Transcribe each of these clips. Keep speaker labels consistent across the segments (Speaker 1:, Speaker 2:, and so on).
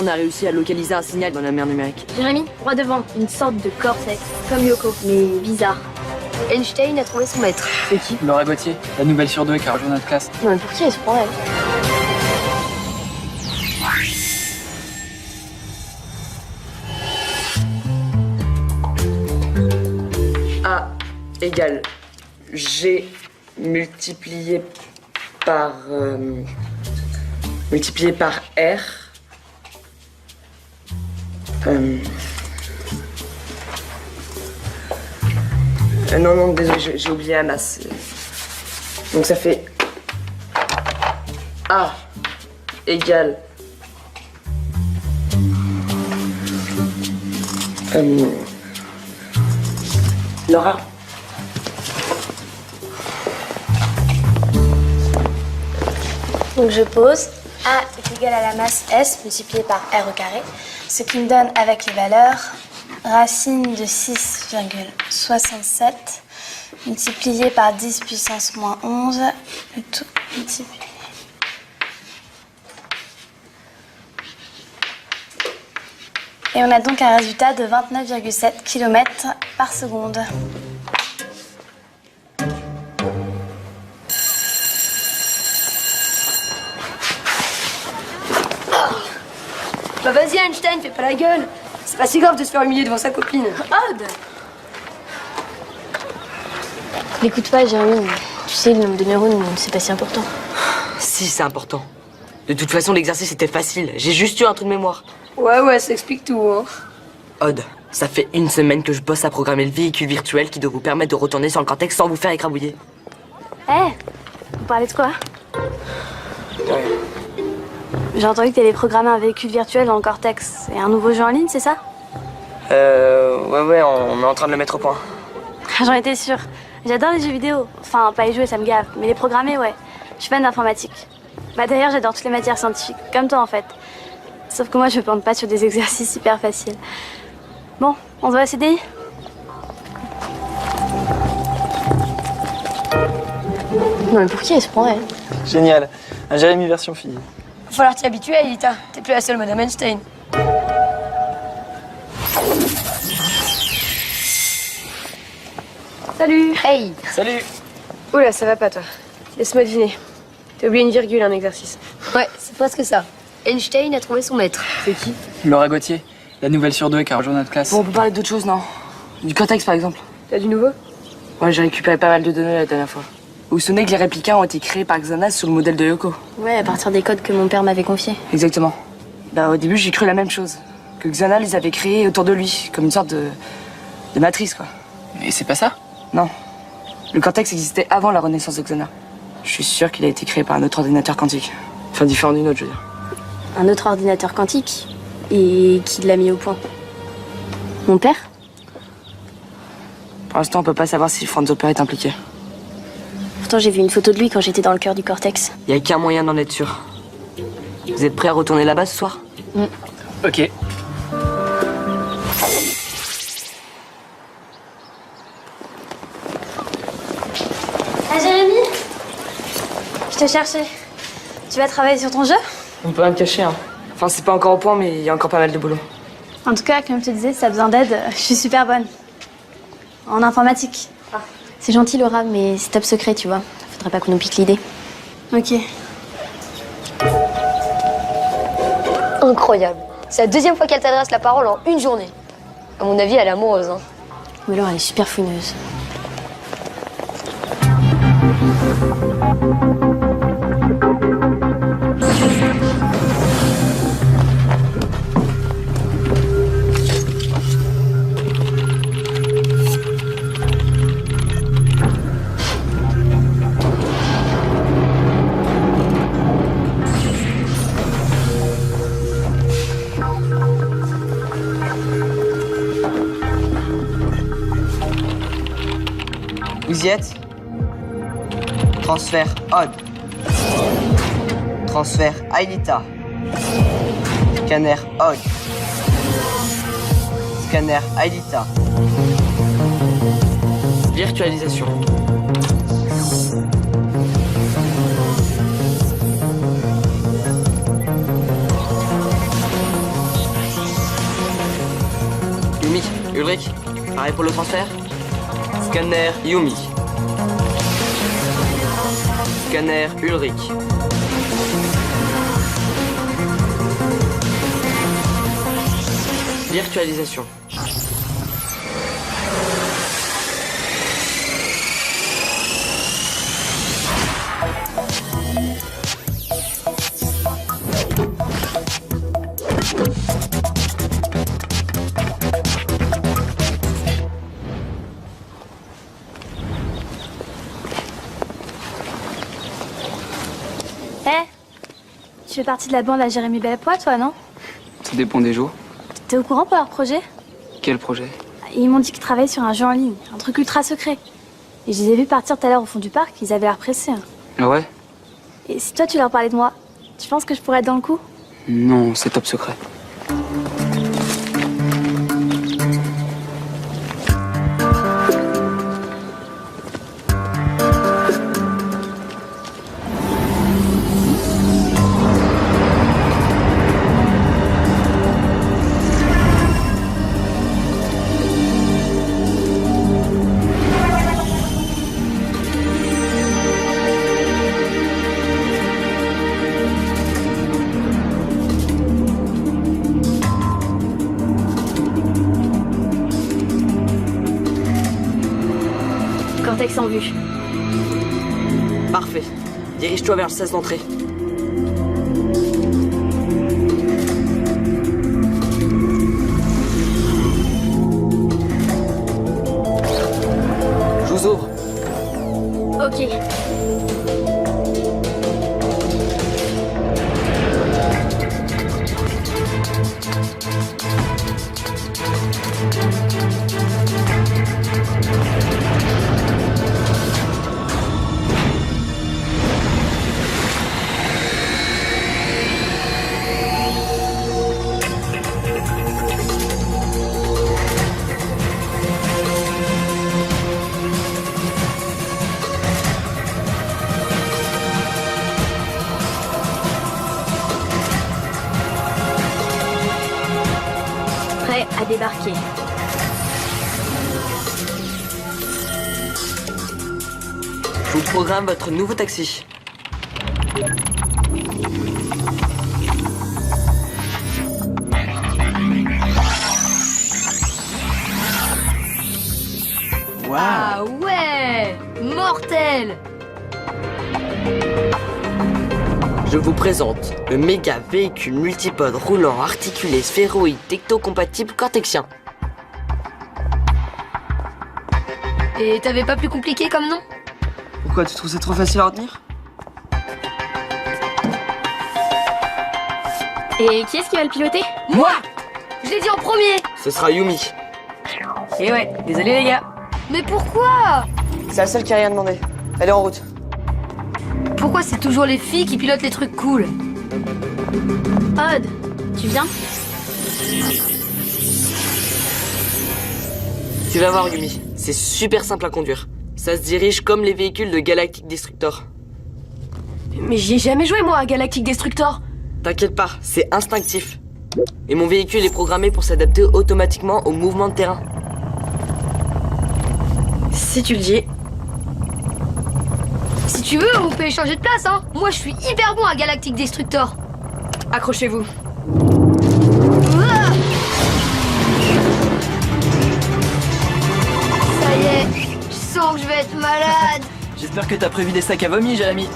Speaker 1: On a réussi à localiser un signal dans la mer numérique.
Speaker 2: Jérémy, droit devant, une sorte de cortex, comme Yoko, mais bizarre. Einstein a trouvé son maître.
Speaker 1: C'est qui?
Speaker 3: Laura Gauthier, la nouvelle surdouée qui a rejoint notre classe.
Speaker 2: Non mais pour qui elle se prend elle?
Speaker 1: A égale G multiplié par R. Non, désolé, j'ai oublié la masse. Donc ça fait A égale Laura.
Speaker 2: Donc je pose. A est égal à la masse S multipliée par R au carré, ce qui me donne avec les valeurs racine de 6,67 multiplié par 10 puissance moins 11, le tout multiplié. Et on a donc un résultat de 29,7 km par seconde.
Speaker 4: Bah vas-y Einstein, fais pas la gueule. C'est pas si grave de se faire humilier devant sa copine.
Speaker 2: Odd. N'écoute pas, Jérémy. Tu sais, le nombre de neurones, c'est pas si important.
Speaker 1: Si, c'est important. De toute façon, l'exercice était facile. J'ai juste eu un trou de mémoire.
Speaker 4: Ouais, ça explique tout, hein.
Speaker 1: Odd, ça fait une semaine que je bosse à programmer le véhicule virtuel qui doit vous permettre de retourner sur le cortex sans vous faire écrabouiller.
Speaker 2: Vous parlez de quoi? J'ai entendu que t'allais programmer un véhicule virtuel dans le cortex. C'est un nouveau jeu en ligne, c'est ça?
Speaker 1: Ouais, on est en train de le mettre au point.
Speaker 2: J'en étais sûre. J'adore les jeux vidéo. Enfin, pas les jouer, ça me gave. Mais les programmer, ouais. Je suis fan d'informatique. Bah d'ailleurs, j'adore toutes les matières scientifiques. Comme toi, en fait. Sauf que moi, je me plante pas sur des exercices hyper faciles. Bon, on se voit à CDI? Non mais pour qui elle se prend, elle?
Speaker 3: Génial, un Jérémy version fille.
Speaker 4: Va falloir t'y habituer, Elita. T'es plus la seule Madame Einstein. Salut.
Speaker 2: Hey.
Speaker 3: Salut.
Speaker 4: Oula, ça va pas, toi. Laisse-moi deviner. T'as oublié une virgule, un exercice.
Speaker 2: Ouais, c'est presque ça. Einstein a trouvé son maître.
Speaker 1: C'est qui?
Speaker 3: Laura Gauthier, la nouvelle surdouée qui a rejoint notre classe.
Speaker 1: Bon, on peut parler d'autre chose, non? Du cortex, par exemple.
Speaker 4: T'as du nouveau?
Speaker 1: Ouais, j'ai récupéré pas mal de données la dernière fois. Vous vous souvenez que les répliquants ont été créés par Xanas sur le modèle de Yoko?
Speaker 2: Ouais, à partir des codes que mon père m'avait confiés.
Speaker 1: Exactement. Bah, au début, j'ai cru la même chose. Que Xana les avait créés autour de lui, comme une sorte de matrice, quoi.
Speaker 3: Mais c'est pas ça?
Speaker 1: Non. Le cortex existait avant la renaissance de Xana. Je suis sûr qu'il a été créé par un autre ordinateur quantique. Enfin, différent d'une autre, je veux dire.
Speaker 2: Un autre ordinateur quantique? Et qui l'a mis au point? Mon père?
Speaker 1: Pour l'instant, on peut pas savoir si Franz Hopper est impliqué.
Speaker 2: Pourtant, j'ai vu une photo de lui quand j'étais dans le cœur du cortex.
Speaker 1: Y a qu'un moyen d'en être sûr. Vous êtes prêts à retourner là-bas ce soir?
Speaker 3: Ok.
Speaker 2: Ah, Jérémy? Je te cherchais. Tu vas travailler sur ton jeu?
Speaker 1: On peut rien me cacher, hein. Enfin, c'est pas encore au point, mais il y a encore pas mal de boulot.
Speaker 2: En tout cas, comme je te disais, si t'as besoin d'aide, je suis super bonne. En informatique. C'est gentil, Laura, mais c'est top secret, tu vois. Faudrait pas qu'on nous pique l'idée. Ok.
Speaker 4: Incroyable. C'est la deuxième fois qu'elle t'adresse la parole en une journée. À mon avis, elle est amoureuse, hein.
Speaker 2: Ou alors elle est super fouineuse.
Speaker 1: Vous y êtes? Transfert Odd. Transfert Aelita. Scanner Odd. Scanner Aelita. Virtualisation. Ulrich. Pareil pour le transfert. Scanner Yumi. Scanner Ulrich. Virtualisation.
Speaker 2: Tu fais partie de la bande à Jérémy Bellepoix, toi, non?
Speaker 3: Ça dépend des jours.
Speaker 2: T'es au courant pour leur projet?
Speaker 3: Quel projet?
Speaker 2: Ils m'ont dit qu'ils travaillaient sur un jeu en ligne, un truc ultra secret. Et je les ai vus partir tout à l'heure au fond du parc, ils avaient l'air pressés. Hein.
Speaker 3: Ah ouais?
Speaker 2: Et si toi tu leur parlais de moi, tu penses que je pourrais être dans le coup?
Speaker 3: Non, c'est top secret.
Speaker 2: Cortex en vue.
Speaker 1: Parfait. Dirige-toi vers le 16 d'entrée. Je vous ouvre.
Speaker 2: Ok. Prêt à débarquer.
Speaker 1: Je vous programme votre nouveau taxi.
Speaker 3: Waouh!
Speaker 4: Ah ouais! Mortel!
Speaker 1: Je vous présente le méga véhicule multipode roulant articulé sphéroïde techno-compatible cortexien.
Speaker 4: Et t'avais pas plus compliqué comme nom?
Speaker 1: Pourquoi, tu trouves ça trop facile à retenir?
Speaker 2: Et qui est-ce qui va le piloter?
Speaker 4: Moi! Je l'ai dit en premier!
Speaker 1: Ce sera Yumi.
Speaker 5: Et ouais, désolé les gars.
Speaker 4: Mais pourquoi?
Speaker 1: C'est la seule qui a rien demandé. Elle est en route.
Speaker 4: Pourquoi c'est toujours les filles qui pilotent les trucs cool?
Speaker 2: Odd, tu viens?
Speaker 1: Tu vas voir Yumi, c'est super simple à conduire. Ça se dirige comme les véhicules de Galactic Destructor.
Speaker 5: Mais j'y ai jamais joué moi à Galactic Destructor.
Speaker 1: T'inquiète pas, c'est instinctif. Et mon véhicule est programmé pour s'adapter automatiquement au mouvement de terrain.
Speaker 5: Si tu le dis.
Speaker 4: Si tu veux, on peut échanger de place, hein. Moi, je suis hyper bon à Galactic Destructor.
Speaker 5: Accrochez-vous.
Speaker 4: Ouah, ça y est, je sens que je vais être malade.
Speaker 3: J'espère que t'as prévu des sacs à vomi, Jérémy.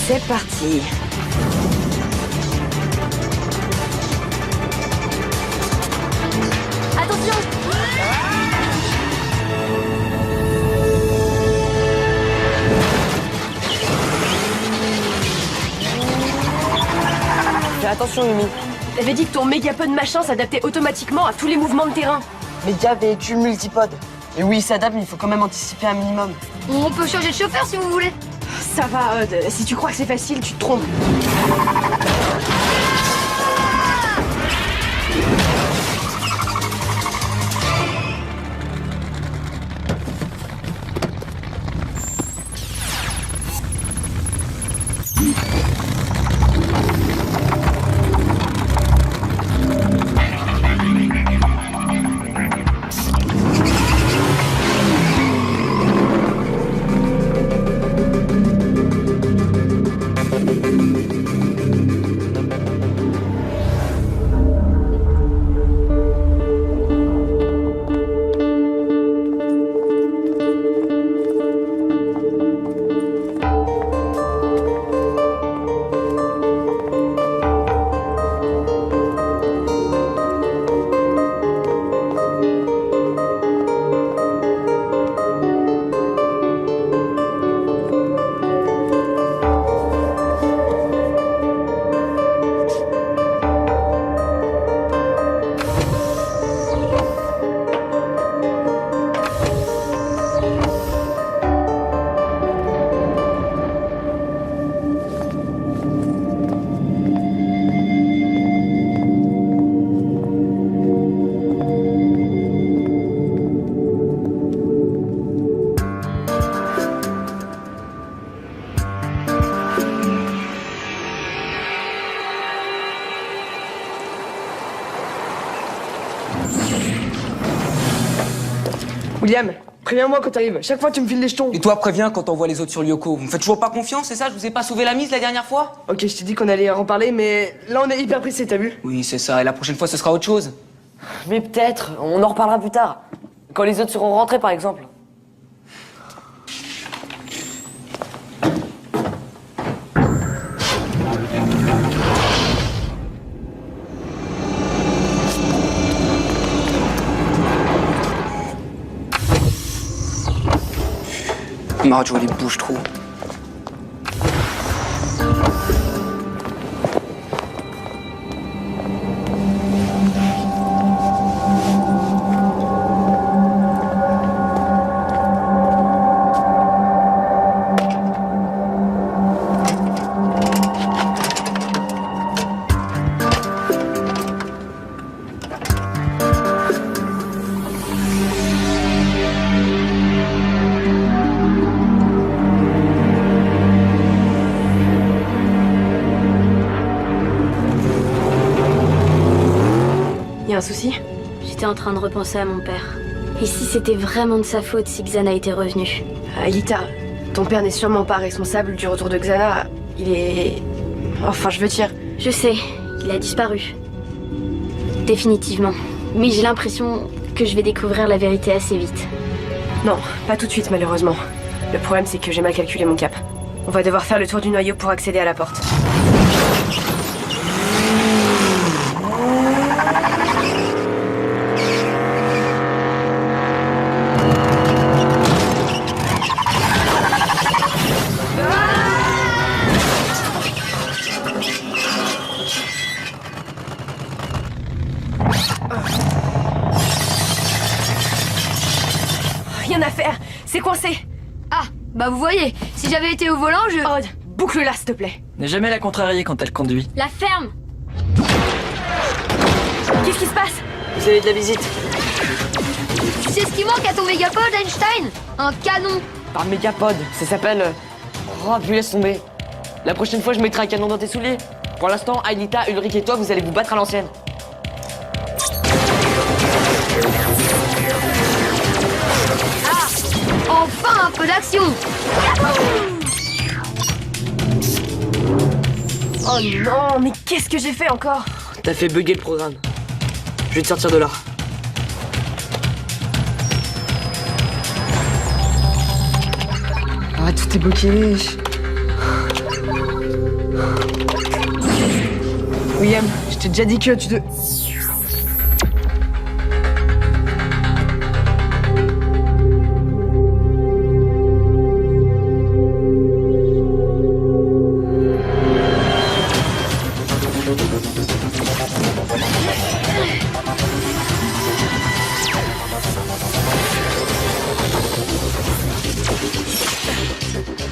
Speaker 5: C'est parti.
Speaker 4: Attention!
Speaker 1: Fais attention Yumi.
Speaker 5: T'avais dit que ton méga peu de machin s'adaptait automatiquement à tous les mouvements de terrain.
Speaker 1: Méga véhicule multipode. Et oui, il s'adapte, mais il faut quand même anticiper un minimum.
Speaker 4: On peut changer de chauffeur si vous voulez.
Speaker 5: Ça va, si tu crois que c'est facile, tu te trompes.
Speaker 1: William, préviens-moi quand t'arrives. Chaque fois, tu me files les jetons.
Speaker 3: Et toi, préviens quand on voit les autres sur Lyoko. Vous me faites toujours pas confiance, c'est ça? Je vous ai pas sauvé la mise la dernière fois?
Speaker 1: Ok, je t'ai dit qu'on allait en reparler, mais là, on est hyper pressé, t'as vu?
Speaker 3: Oui, c'est ça. Et la prochaine fois, ce sera autre chose.
Speaker 1: Mais peut-être, on en reparlera plus tard. Quand les autres seront rentrés, par exemple.
Speaker 3: Marjo, elle bouge trop.
Speaker 5: Y'a un souci?
Speaker 2: J'étais en train de repenser à mon père. Et si c'était vraiment de sa faute si Xana était revenue?
Speaker 5: Aelita, ton père n'est sûrement pas responsable du retour de Xana. Il est... Enfin, je veux dire...
Speaker 2: Je sais, il a disparu. Définitivement. Mais j'ai l'impression que je vais découvrir la vérité assez vite.
Speaker 5: Non, pas tout de suite, malheureusement. Le problème, c'est que j'ai mal calculé mon cap. On va devoir faire le tour du noyau pour accéder à la porte. Rien à faire, c'est coincé.
Speaker 4: Ah, bah vous voyez, si j'avais été au volant, je...
Speaker 5: Odd, boucle-la, s'il te plaît.
Speaker 3: N'ai jamais la contrarier quand elle conduit.
Speaker 2: La ferme!
Speaker 5: Qu'est-ce qui se passe?
Speaker 1: Vous avez de la visite.
Speaker 4: Tu sais ce qui manque à ton mégapod, Einstein? Un canon.
Speaker 1: Par Mégapod, ça s'appelle... Oh, puis laisse tomber. La prochaine fois, je mettrai un canon dans tes souliers. Pour l'instant, Aelita, Ulrich et toi, vous allez vous battre à l'ancienne.
Speaker 4: Enfin un peu d'action.
Speaker 5: Oh non, mais qu'est-ce que j'ai fait encore?
Speaker 1: T'as fait bugger le programme. Je vais te sortir de là. Ah, tout est bloqué. William, je t'ai déjà dit que tu te...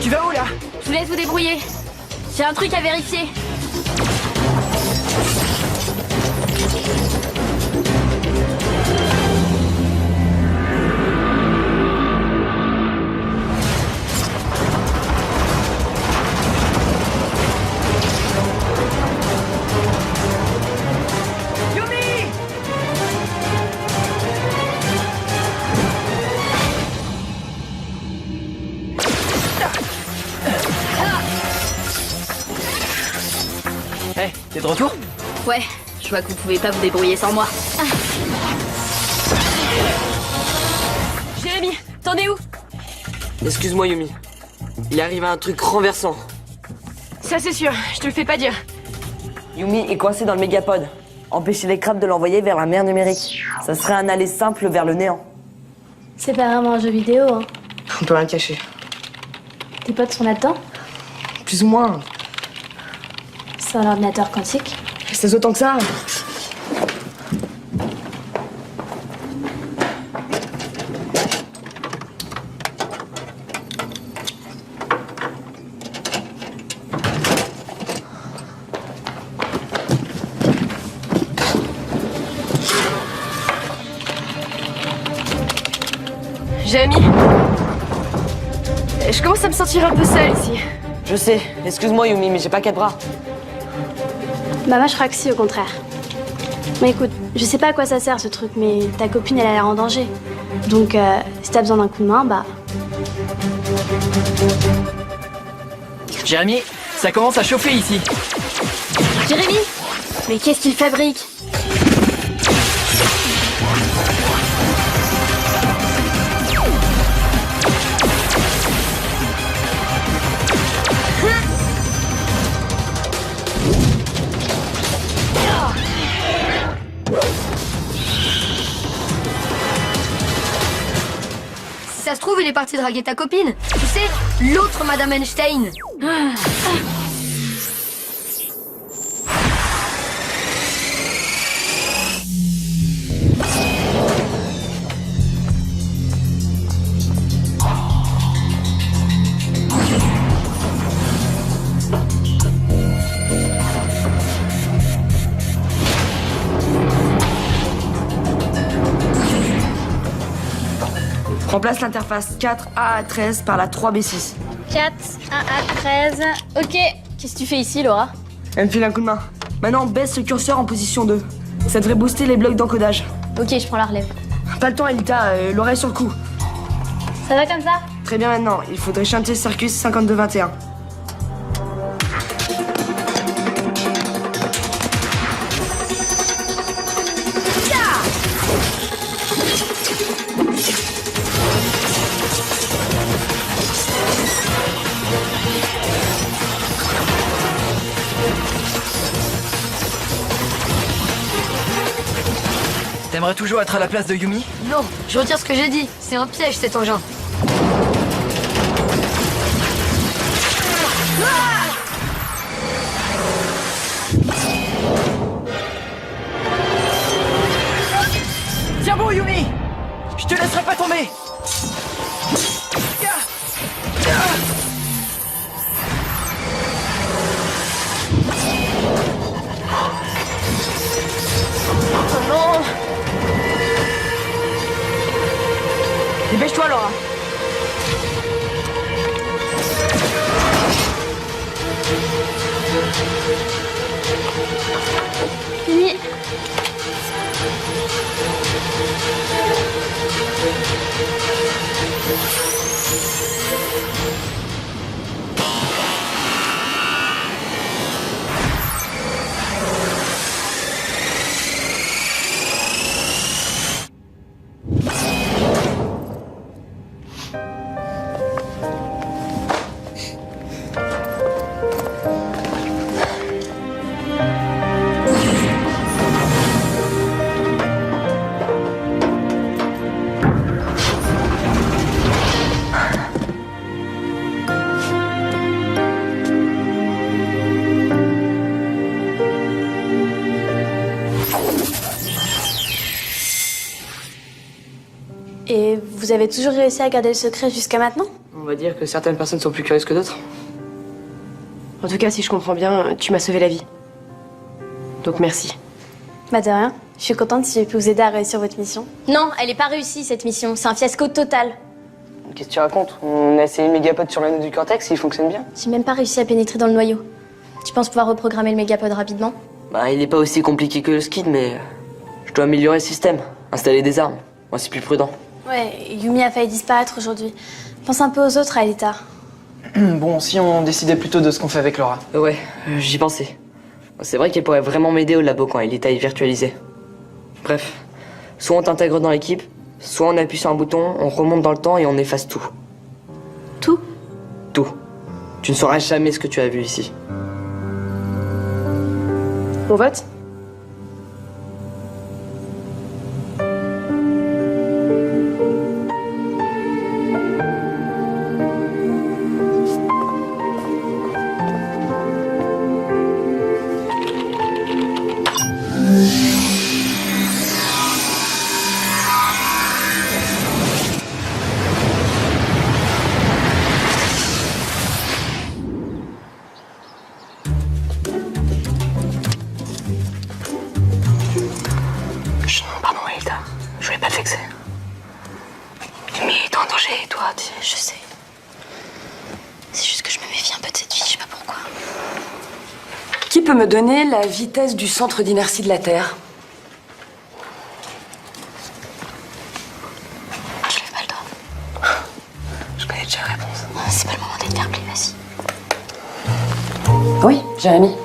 Speaker 5: Tu vas où là?
Speaker 6: vous laisse vous débrouiller. J'ai un truc à vérifier.
Speaker 3: Hey, t'es de retour?
Speaker 6: Ouais, je vois que vous pouvez pas vous débrouiller sans moi.
Speaker 5: Jérémy, t'en es où?
Speaker 1: Excuse-moi, Yumi. Il arrive un truc renversant.
Speaker 5: Ça c'est sûr, je te le fais pas dire.
Speaker 1: Yumi est coincé dans le mégapode. Empêcher les crabes de l'envoyer vers la mer numérique. Ça serait un aller simple vers le néant.
Speaker 2: C'est pas vraiment un jeu vidéo, hein.
Speaker 1: On peut rien cacher.
Speaker 2: Tes potes sont là-dedans?
Speaker 1: Plus ou moins.
Speaker 2: C'est un ordinateur quantique.
Speaker 1: C'est autant que ça.
Speaker 5: Jérémy, je commence à me sentir un peu seule ici.
Speaker 1: Je sais. Excuse-moi, Yumi, mais j'ai pas quatre bras.
Speaker 2: Bah moi je crois que si, au contraire. Mais écoute, je sais pas à quoi ça sert ce truc, mais ta copine elle a l'air en danger. Donc si t'as besoin d'un coup de main, bah...
Speaker 3: Jérémy, ça commence à chauffer ici.
Speaker 6: Jérémy? Mais qu'est-ce qu'il fabrique? Si ça se trouve, il est parti draguer ta copine. Tu sais, l'autre Madame Einstein.
Speaker 1: Remplace l'interface 4A13 par la 3B6.
Speaker 2: 4, 1 à 13. Ok. Qu'est-ce que tu fais ici, Laura?
Speaker 1: Elle me file un coup de main. Maintenant, baisse le curseur en position 2. Ça devrait booster les blocs d'encodage.
Speaker 2: Ok, je prends la relève.
Speaker 1: Pas le temps, Elita, l'oreille sur le coup.
Speaker 2: Ça va comme ça?
Speaker 1: Très bien maintenant, il faudrait chanter Circus 5221.
Speaker 3: T'aimerais toujours être à la place de Yumi?
Speaker 6: Non, je retire ce que j'ai dit. C'est un piège cet engin.
Speaker 3: Tiens bon, Yumi! Je te laisserai pas tomber!
Speaker 5: Oh non!
Speaker 1: Dépêche-toi, Laura.
Speaker 2: Fini. Et vous avez toujours réussi à garder le secret jusqu'à maintenant?
Speaker 1: On va dire que certaines personnes sont plus curieuses que d'autres.
Speaker 5: En tout cas, si je comprends bien, tu m'as sauvé la vie. Donc merci.
Speaker 2: Bah de rien. Je suis contente si j'ai pu vous aider à réussir votre mission.
Speaker 7: Non, elle n'est pas réussie cette mission. C'est un fiasco total.
Speaker 1: Qu'est-ce que tu racontes? On a essayé le mégapode sur l'anneau du cortex et il fonctionne bien.
Speaker 7: J'ai même pas réussi à pénétrer dans le noyau. Tu penses pouvoir reprogrammer le mégapode rapidement?
Speaker 1: Bah, il est pas aussi compliqué que le skid, mais je dois améliorer le système, installer des armes. Moi, c'est plus prudent.
Speaker 2: Ouais, Yumi a failli disparaître aujourd'hui. Pense un peu aux autres, Aelita.
Speaker 3: Bon, si on décidait plutôt de ce qu'on fait avec Laura.
Speaker 1: Ouais, j'y pensais. C'est vrai qu'elle pourrait vraiment m'aider au labo quand Aelita est virtualisée. Bref, soit on t'intègre dans l'équipe, soit on appuie sur un bouton, on remonte dans le temps et on efface tout.
Speaker 2: Tout?
Speaker 1: Tout. Tu ne sauras jamais ce que tu as vu ici.
Speaker 5: On vote?
Speaker 1: Pardon, Aelita. Je voulais pas te vexer. Mais t'es en danger, toi,
Speaker 7: Je sais. C'est juste que je me méfie un peu de cette fille, je sais pas pourquoi.
Speaker 5: Qui peut me donner la vitesse du centre d'inertie de la Terre?
Speaker 7: Je lève pas le doigt.
Speaker 1: Je connais déjà la réponse.
Speaker 7: C'est pas le moment d'être fair play, vas-y.
Speaker 5: Oui, Jérémy.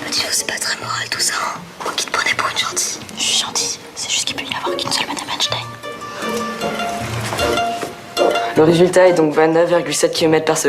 Speaker 7: Petit fou, c'est pas très moral tout ça. Hein. Moi qui te prenais pour une gentille. Je suis gentille. C'est juste qu'il peut y avoir qu'une seule Madame Einstein.
Speaker 1: Le résultat est donc 29,7 km/s.